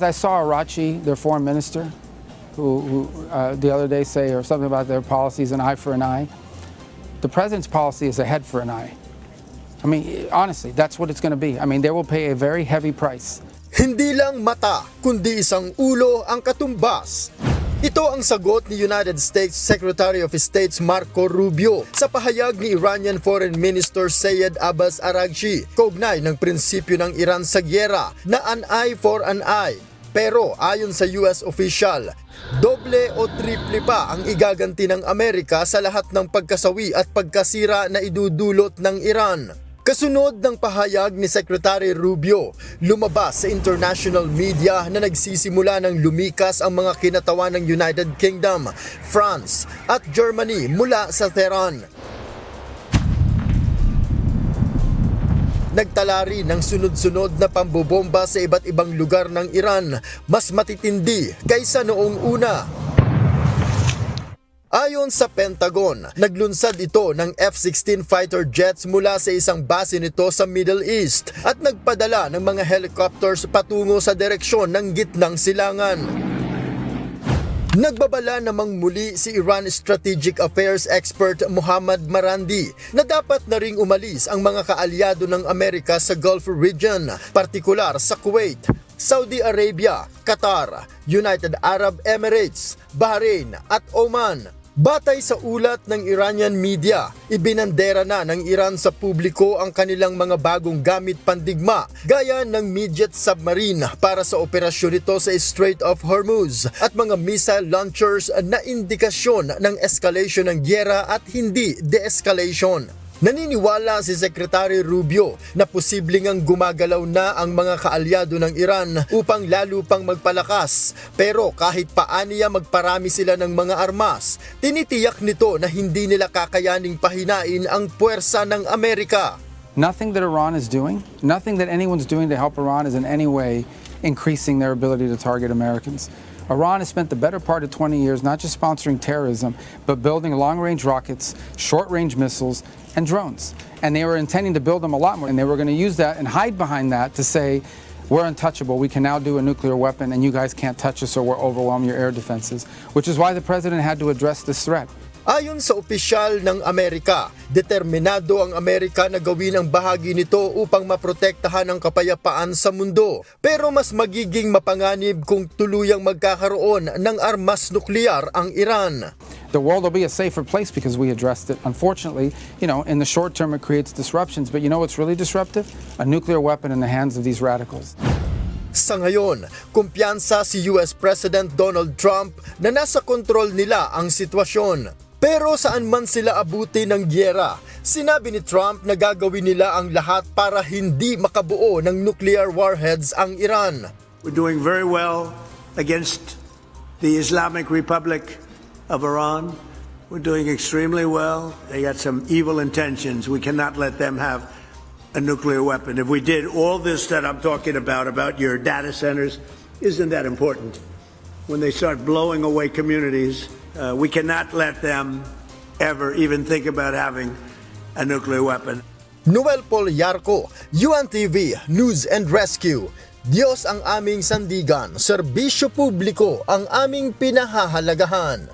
I saw Arachi, their foreign minister, who the other day say or something about their policies, an eye for an eye. The president's policy is a head for an eye. I mean, honestly, that's what it's going to be. I mean, they will pay a very heavy price. Hindi lang mata, kundi isang ulo ang katumbas. Ito ang sagot ni United States Secretary of State Marco Rubio sa pahayag ni Iranian Foreign Minister Sayed Abbas Araghchi kaugnay ng prinsipyo ng Iran sa giyera na an eye for an eye. Pero ayon sa US official, doble o triple pa ang igaganti ng Amerika sa lahat ng pagkasawi at pagkasira na idudulot ng Iran. Kasunod ng pahayag ni Secretary Rubio, lumabas sa international media na nagsisimula ng lumikas ang mga kinatawan ng United Kingdom, France at Germany mula sa Tehran. Nagtala rin ng sunod-sunod na pambobomba sa iba't ibang lugar ng Iran, mas matitindi kaysa noong una. Ayon sa Pentagon, naglunsad ito ng F-16 fighter jets mula sa isang base nito sa Middle East at nagpadala ng mga helicopters patungo sa direksyon ng gitnang silangan. Nagbabala namang muli si Iran Strategic Affairs expert Mohammad Marandi na dapat na ring umalis ang mga kaalyado ng Amerika sa Gulf region, partikular sa Kuwait, Saudi Arabia, Qatar, United Arab Emirates, Bahrain at Oman. Batay sa ulat ng Iranian media, ibinandera na ng Iran sa publiko ang kanilang mga bagong gamit pandigma gaya ng midget submarine para sa operasyon nito sa Strait of Hormuz at mga missile launchers na indikasyon ng escalation ng giyera at hindi de-escalation. Naniniwala si Secretary Rubio na posibleng ang gumagalaw na ang mga kaalyado ng Iran upang lalo pang magpalakas. Pero kahit paaniya magparami sila ng mga armas, tinitiyak nito na hindi nila kakayaning pahinain ang puwersa ng Amerika. Nothing that Iran is doing, nothing that anyone's doing to help Iran is in any way increasing their ability to target Americans. Iran has spent the better part of 20 years not just sponsoring terrorism, but building long-range rockets, short-range missiles, and drones. And they were intending to build them a lot more. And they were going to use that and hide behind that to say, we're untouchable, we can now do a nuclear weapon, and you guys can't touch us or we'll overwhelm your air defenses, which is why the president had to address this threat. Ayon sa opisyal ng Amerika, determinado ang Amerika na gawin ang bahagi nito upang maprotektahan ang kapayapaan sa mundo. Pero mas magiging mapanganib kung tuluyang magkakaroon ng armas nuklear ang Iran. The world will be a safer place because we addressed it. Unfortunately, in the short term it creates disruptions, but you know what's really disruptive? A nuclear weapon in the hands of these radicals. Sa ngayon, kumpiyansa si US President Donald Trump na nasa kontrol nila ang sitwasyon. Pero saan man sila abuti ng giyera, sinabi ni Trump na gagawin nila ang lahat para hindi makabuo ng nuclear warheads ang Iran. We're doing very well against the Islamic Republic of Iran. We're doing extremely well. They got some evil intentions. We cannot let them have a nuclear weapon. If we did all this that I'm talking about your data centers, isn't that important? When they start blowing away communities, we cannot let them ever even think about having a nuclear weapon. Noel Paul Yarco, UNTV News and Rescue. Diyos ang aming sandigan, serbisyo publiko ang aming pinahahalagahan.